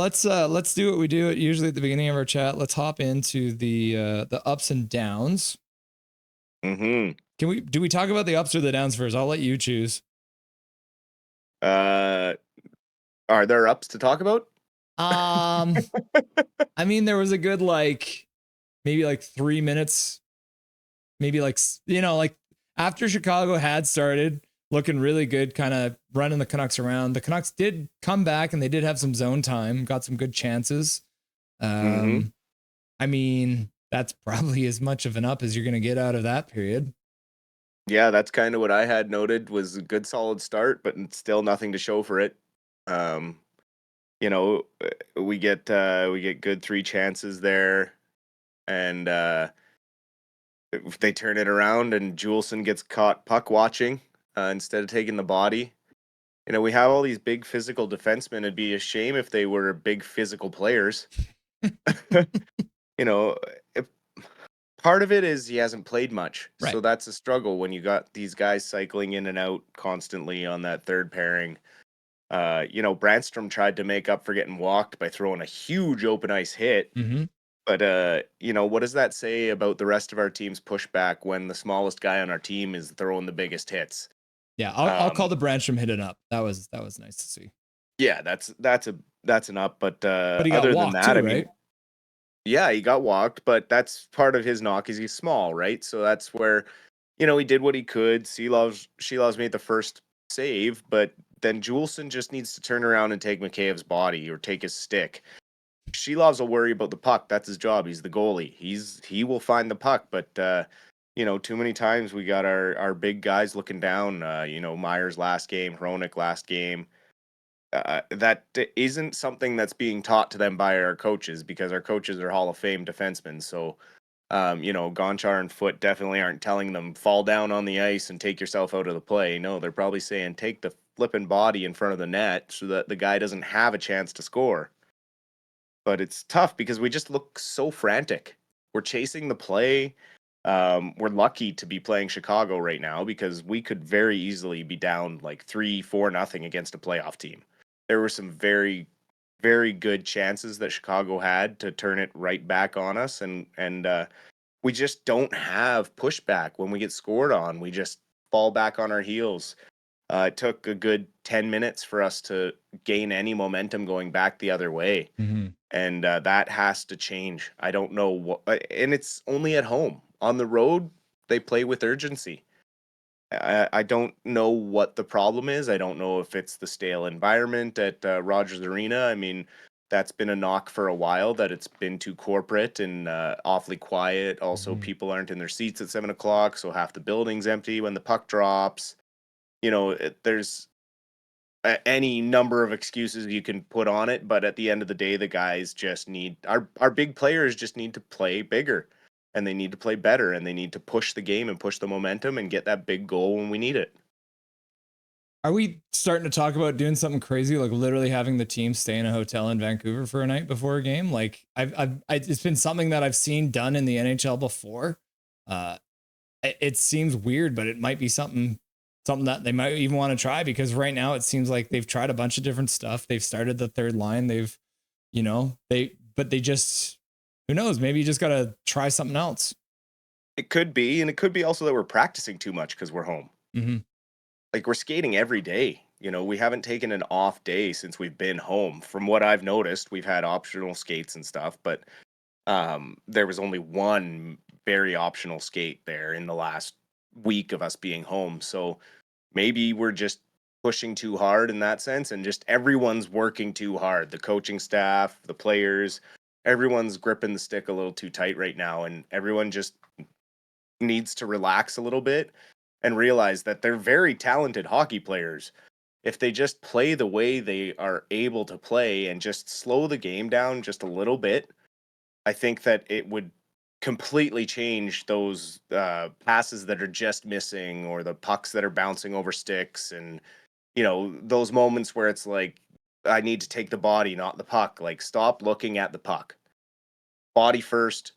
let's do what we do usually at the beginning of our chat. Let's hop into the ups and downs. Mm-hmm. Do we talk about the ups or the downs first? I'll let you choose. Are there ups to talk about? I mean, there was a good maybe 3 minutes, maybe after Chicago had started looking really good, kind of running the Canucks around. The Canucks did come back and they did have some zone time, got some good chances. I mean, that's probably as much of an up as you're going to get out of that period. Yeah, that's kind of what I had noted was a good solid start, but still nothing to show for it. We get good 3 chances there, and they turn it around, and Juleson gets caught puck watching instead of taking the body. We have all these big physical defensemen. It'd be a shame if they were big physical players. If, part of it is he hasn't played much, Right. so that's a struggle when you got these guys cycling in and out constantly on that third pairing. Brandstrom tried to make up for getting walked by throwing a huge open ice hit. Mm-hmm. But, what does that say about the rest of our team's pushback when the smallest guy on our team is throwing the biggest hits? Yeah, I'll call the Brandstrom hit an up. That was nice to see. Yeah, that's an up. But he got other than walked that, too, I mean, right? yeah, he got walked, but that's part of his knock is he's small, right? So that's where, he did what he could. Shelov's made the first save, but then Juleson just needs to turn around and take Mikheyev's body or take his stick. Shelov's will worry about the puck. That's his job. He's the goalie. He will find the puck, but too many times we got our big guys looking down. Myers last game, Hronik last game. That isn't something that's being taught to them by our coaches because our coaches are Hall of Fame defensemen. So, Gonchar and Foote definitely aren't telling them fall down on the ice and take yourself out of the play. No, they're probably saying take the flipping body in front of the net so that the guy doesn't have a chance to score. But it's tough because we just look so frantic. We're chasing the play. We're lucky to be playing Chicago right now because we could very easily be down like 3-4-0 against a playoff team. There were some very, very good chances that Chicago had to turn it right back on us, and we just don't have pushback when we get scored on. We just fall back on our heels. It took a good 10 minutes for us to gain any momentum going back the other way. Mm-hmm. And that has to change. I don't know what, and it's only at home. On the road, they play with urgency. I don't know what the problem is. I don't know if it's the stale environment at Rogers Arena. I mean, that's been a knock for a while, that it's been too corporate and awfully quiet. Also, people aren't in their seats at 7:00, so half the building's empty when the puck drops. There's any number of excuses you can put on it, but at the end of the day, the guys just need our big players just need to play bigger, and they need to play better, and they need to push the game and push the momentum and get that big goal when we need it. Are we starting to talk about doing something crazy, like literally having the team stay in a hotel in Vancouver for a night before a game? Like it's been something that I've seen done in the NHL before. It seems weird, but it might be something that they might even want to try, because right now it seems like they've tried a bunch of different stuff. They've started the third line. But they just, who knows? Maybe you just got to try something else. It could be, and it could be also that we're practicing too much because we're home. Mm-hmm. Like, we're skating every day. We haven't taken an off day since we've been home. From what I've noticed, we've had optional skates and stuff, but there was only one very optional skate there in the last week of us being home. So maybe we're just pushing too hard in that sense, and just everyone's working too hard. The coaching staff, the players, everyone's gripping the stick a little too tight right now, and everyone just needs to relax a little bit and realize that they're very talented hockey players. If they just play the way they are able to play and just slow the game down just a little bit, I think that it would completely change those passes that are just missing, or the pucks that are bouncing over sticks, and those moments where it's like, I need to take the body, not the puck. Like, stop looking at the puck. Body first.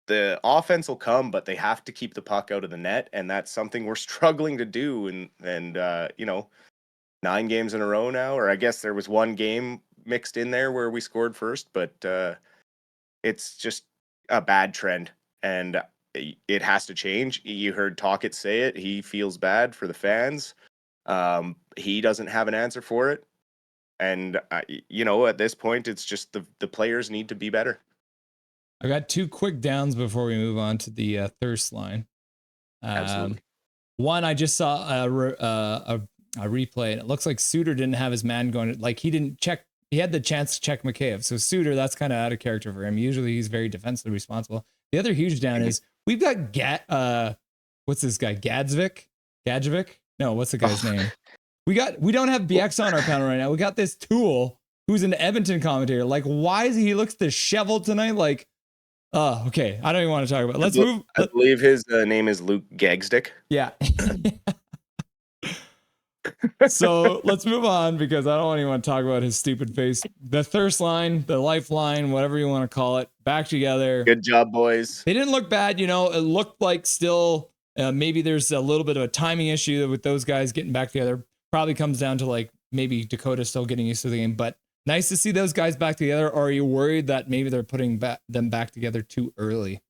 The offense will come, but they have to keep the puck out of the net, and that's something we're struggling to do. And 9 games in a row now, or I guess there was one game mixed in there where we scored first, but it's just a bad trend, and it has to change. You heard Tocchet say it. He feels bad for the fans. He doesn't have an answer for it. And, at this point, it's just the players need to be better. I got 2 quick downs before we move on to the thirst line. Absolutely. One, I just saw a replay, and it looks like Suter didn't have his man going. Like, he didn't check. He had the chance to check Mikheyev. So Suter, that's kind of out of character for him. Usually he's very defensively responsible. The other huge down is we've got what's this guy? Gadjevik? No, what's the guy's name? We don't have BX on our panel right now. We got this Tool who's an Edmonton commentator. Like, why is he looks disheveled tonight? Like, okay. I don't even want to talk about it. Let's move. I believe his name is Luke Gagstick. Yeah. So let's move on because I don't even want to talk about his stupid face. The thirst line, the lifeline, whatever you want to call it, back together. Good job, boys. They didn't look bad. It looked like still maybe there's a little bit of a timing issue with those guys getting back together. Probably comes down to like maybe Dakota still getting used to the game, but nice to see those guys back together. Or are you worried that maybe they're putting them back together too early?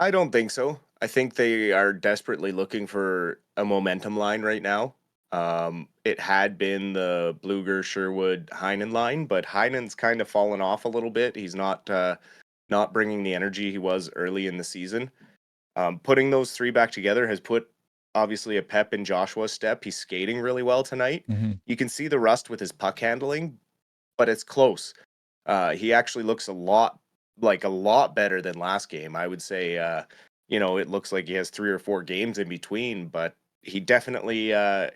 I don't think so. I think they are desperately looking for a momentum line right now. It had been the Bluger, Sherwood, Heinen line, but Heinen's kind of fallen off a little bit. He's not bringing the energy he was early in the season. Putting those three back together has put obviously a pep in Joshua's step. He's skating really well tonight. Mm-hmm. You can see the rust with his puck handling, but it's close. He actually looks a lot better than last game. I would say, it looks like he has 3 or 4 games in between, but he definitely, I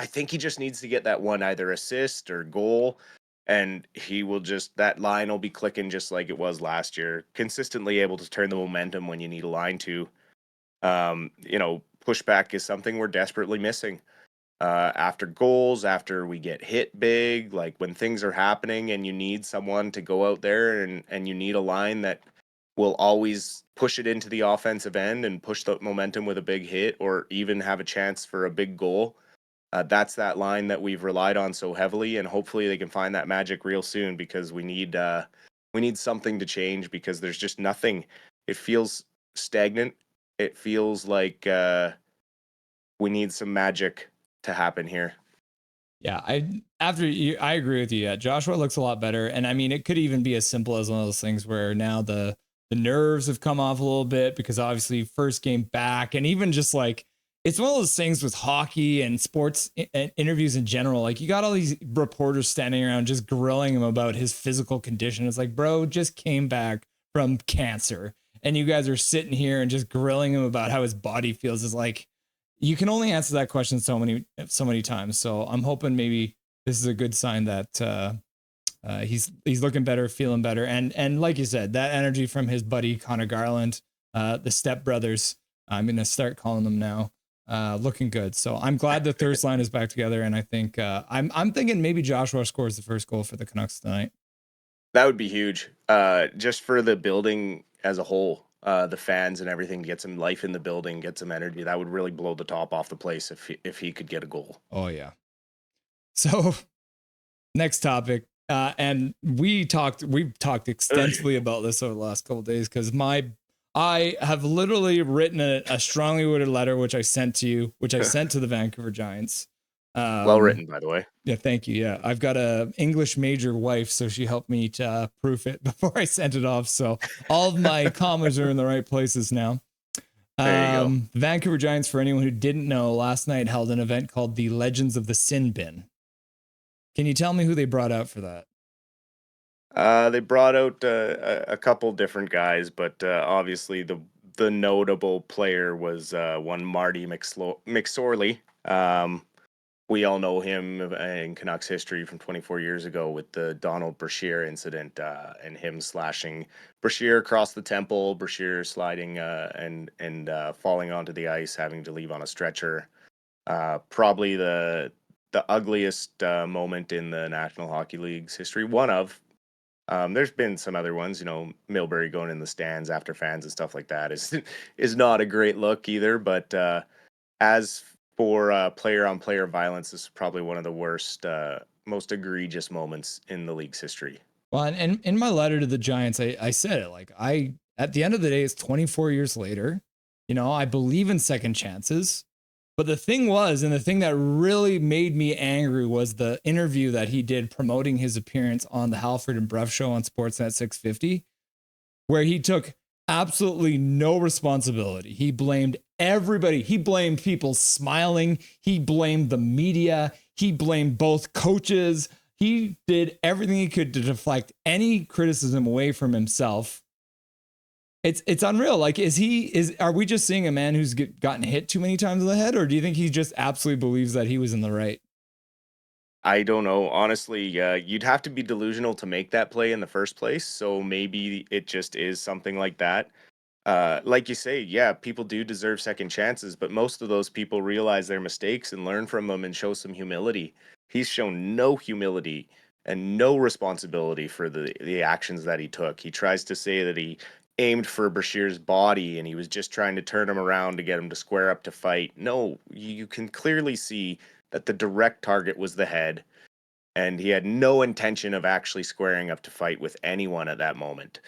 think he just needs to get that one either assist or goal, and that line will be clicking just like it was last year, consistently able to turn the momentum when you need a line to. Pushback is something we're desperately missing. After goals, after we get hit big, like when things are happening and you need someone to go out there and you need a line that will always push it into the offensive end and push the momentum with a big hit or even have a chance for a big goal. That's that line that we've relied on so heavily, and hopefully they can find that magic real soon because we need something to change because there's just nothing. It feels stagnant. It feels like we need some magic to happen here. Yeah, I agree with you. Yeah, Joshua looks a lot better, and I mean, it could even be as simple as one of those things where now the nerves have come off a little bit because obviously first game back, and even just like it's one of those things with hockey and sports interviews in general. Like you got all these reporters standing around just grilling him about his physical condition. It's like, bro, just came back from cancer, and you guys are sitting here and just grilling him about how his body feels. Is like, you can only answer that question so many times. So I'm hoping maybe this is a good sign that he's looking better, feeling better, and like you said, that energy from his buddy Connor Garland, the Step Brothers. I'm gonna start calling them now. Looking good. So I'm glad the thirst line is back together, and I think I'm thinking maybe Joshua scores the first goal for the Canucks tonight. That would be huge, just for the building as a whole. The fans and everything, get some life in the building, get some energy. That would really blow the top off the place if he could get a goal. Oh yeah. So next topic, and we've talked extensively about this over the last couple of days because I have literally written a strongly worded letter which I sent to you, which I sent to the Vancouver Giants. Well written, by the way. Yeah, thank you. Yeah, I've got a English major wife, so she helped me to proof it before I sent it off. So all of my commas are in the right places now. There you go. The Vancouver Giants, for anyone who didn't know, last night held an event called the Legends of the Sin Bin. Can you tell me who they brought out for that? They brought out a couple different guys, but obviously the notable player was one Marty McSorley. We all know him in Canucks history from 24 years ago with the Donald Brashear incident and him slashing Brashear across the temple, Brashear sliding and falling onto the ice, having to leave on a stretcher. Probably the ugliest moment in the National Hockey League's history. One of. There's been some other ones, Milbury going in the stands after fans and stuff like that is not a great look either. But as for player-on-player violence, this is probably one of the worst most egregious moments in the league's history. Well, and in my letter to the Giants, I said it like at the end of the day, it's 24 years later. You know, I believe in second chances. But the thing was, and the thing that really made me angry was the interview that he did promoting his appearance on the Halford and Bruff show on Sportsnet 650, where he took absolutely no responsibility. He blamed everybody. He blamed people smiling. He blamed the media. He blamed both coaches. He did everything he could to deflect any criticism away from himself. It's unreal. Like, are we just seeing a man who's gotten hit too many times in the head, or do you think he just absolutely believes that he was in the right? I don't know. Honestly, you'd have to be delusional to make that play in the first place. So maybe it just is something like that. Like you say, yeah, people do deserve second chances, but most of those people realize their mistakes and learn from them and show some humility. He's shown no humility and no responsibility for the actions that he took. He tries to say that he aimed for Bashir's body and he was just trying to turn him around to get him to square up to fight. No, you can clearly see that the direct target was the head, and he had no intention of actually squaring up to fight with anyone at that moment.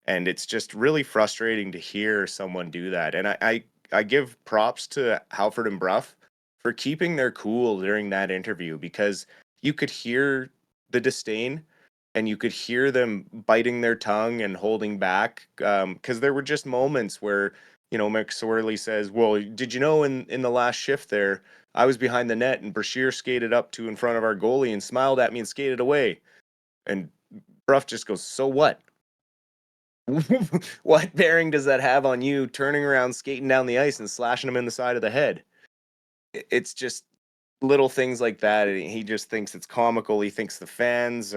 And it's just really frustrating to hear someone do that. And I give props to Halford and Bruff for keeping their cool during that interview, because you could hear the disdain and you could hear them biting their tongue and holding back, because there were just moments where, McSorley says, well, did you know in the last shift there, I was behind the net and Brashear skated up to in front of our goalie and smiled at me and skated away. And Bruff just goes, so what? What bearing does that have on you turning around, skating down the ice and slashing him in the side of the head? It's just little things like that. And he just thinks it's comical. He thinks the fans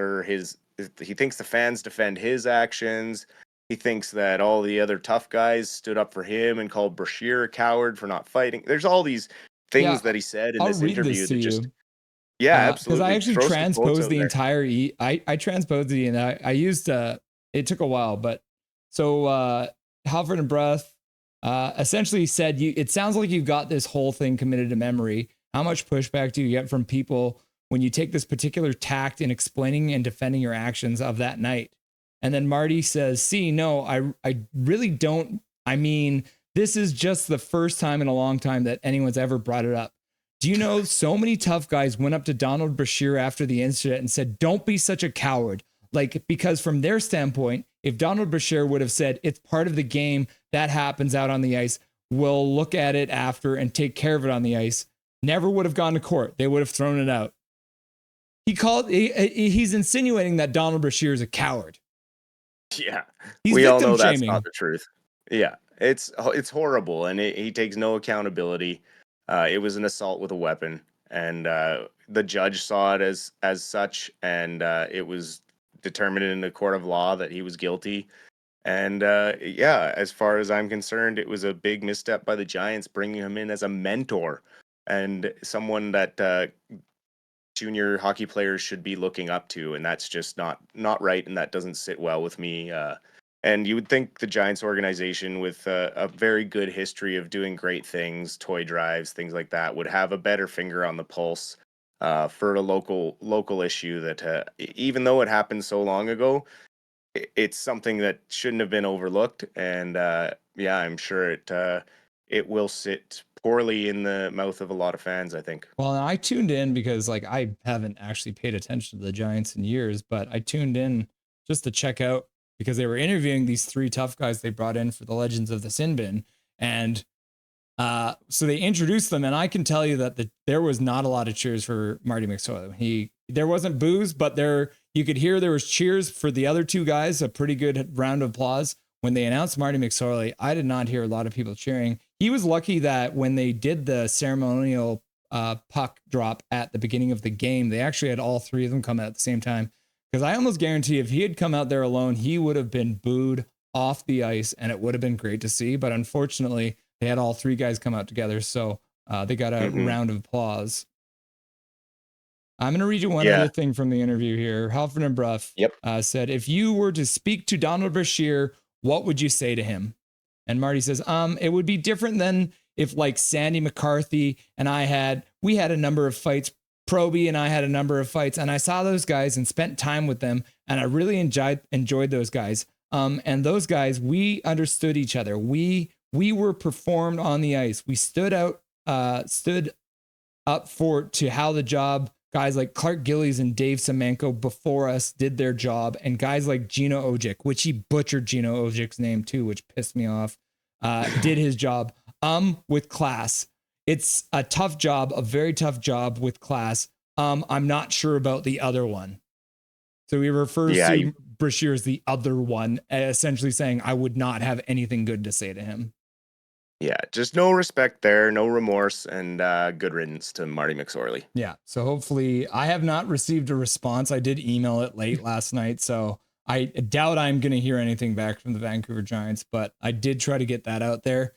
defend his actions. He thinks that all the other tough guys stood up for him and called Brashear a coward for not fighting. There's all these things that he said in I'll this read interview this to that just, you. yeah, Because I absolutely. actually Throw some quotes transposed out the there. entire I transposed it, and I used it took a while, but so Halford and Bruff essentially said, it sounds like you've got this whole thing committed to memory. How much pushback do you get from people when you take this particular tact in explaining and defending your actions of that night? And then Marty says, see, no, I really don't. I mean, this is just the first time in a long time that anyone's ever brought it up. Do you know so many tough guys went up to Donald Brashear after the incident and said, don't be such a coward. Like, because from their standpoint, if Donald Brashear would have said, it's part of the game that happens out on the ice, we'll look at it after and take care of it on the ice, never would have gone to court. They would have thrown it out. He's insinuating that Donald Brashear is a coward. Yeah, He's we all know victim that's shaming. not the truth. Yeah, it's horrible, and he takes no accountability. It was an assault with a weapon, and the judge saw it as such, and it was determined in the court of law that he was guilty. And yeah, as far as I'm concerned, it was a big misstep by the Giants bringing him in as a mentor and someone that junior hockey players should be looking up to, and that's just not right, and that doesn't sit well with me. And you would think the Giants organization, with a very good history of doing great things, toy drives, things like that, would have a better finger on the pulse for a local issue that, even though it happened so long ago, it's something that shouldn't have been overlooked. And yeah, I'm sure it will sit poorly in the mouth of a lot of fans, I think. Well, I tuned in because like I haven't actually paid attention to the Giants in years, but I tuned in just to check out because they were interviewing these three tough guys they brought in for the Legends of the Sin Bin. And so they introduced them, and I can tell you that there was not a lot of cheers for Marty McSorley. There wasn't boos, but you could hear there was cheers for the other two guys, a pretty good round of applause. When they announced Marty McSorley, I did not hear a lot of people cheering. He was lucky that when they did the ceremonial puck drop at the beginning of the game, they actually had all three of them come out at the same time. Because I almost guarantee if he had come out there alone, he would have been booed off the ice, and it would have been great to see. But unfortunately, they had all three guys come out together, so they got a round of applause. I'm going to read you one other thing from the interview here. Halford and Bruff said, if you were to speak to Donald Brashear, what would you say to him? And Marty says, it would be different than if like Sandy McCarthy and we had a number of fights Proby and I had a number of fights, and I saw those guys and spent time with them, and I really enjoyed those guys. And those guys, we understood each other. We were performed on the ice. We stood up to how the job. Guys like Clark Gillies and Dave Semenko before us did their job, and guys like Gino Ojic, which he butchered Gino Ojic's name too, which pissed me off, did his job with class. It's a tough job, a very tough job with class. I'm not sure about the other one. So he refers to Brashear as the other one, essentially saying I would not have anything good to say to him. Yeah, just no respect there, no remorse, and good riddance to Marty McSorley. Yeah, so hopefully I have not received a response. I did email it late last night, so I doubt I'm going to hear anything back from the Vancouver Giants, but I did try to get that out there.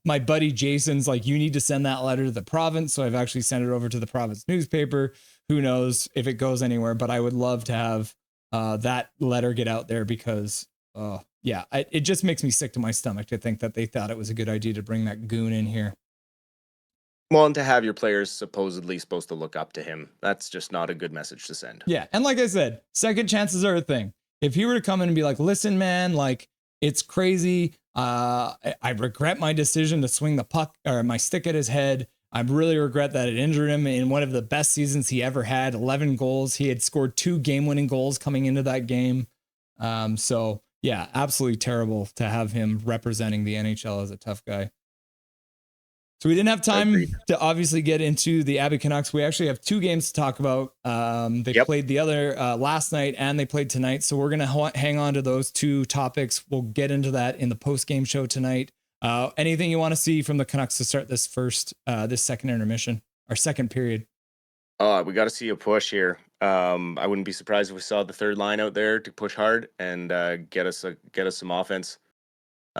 My buddy Jason's like, you need to send that letter to the province, so I've actually sent it over to the province newspaper. Who knows if it goes anywhere, but I would love to have that letter get out there because it just makes me sick to my stomach to think that they thought it was a good idea to bring that goon in here. Well, and to have your players supposedly supposed to look up to him, that's just not a good message to send. Yeah, and like I said, second chances are a thing. If he were to come in and be like, listen, man, like, it's crazy. I regret my decision to swing the puck or my stick at his head. I really regret that it injured him in one of the best seasons he ever had, 11 goals. He had scored 2 game-winning goals coming into that game. So yeah, absolutely terrible to have him representing the NHL as a tough guy. So we didn't have time to obviously get into the Abbey Canucks. We actually have 2 games to talk about. They played the other last night and they played tonight. So we're going to hang on to those 2 topics. We'll get into that in the post-game show tonight. Anything you want to see from the Canucks to start this second intermission or second period? We got to see a push here. I wouldn't be surprised if we saw the third line out there to push hard and get us some offense.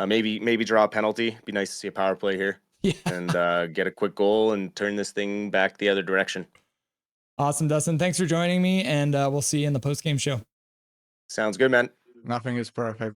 Maybe draw a penalty. Be nice to see a power play here. Yeah. And get a quick goal and turn this thing back the other direction. Awesome, Dustin. Thanks for joining me, and we'll see you in the post-game show. Sounds good, man. Nothing is perfect.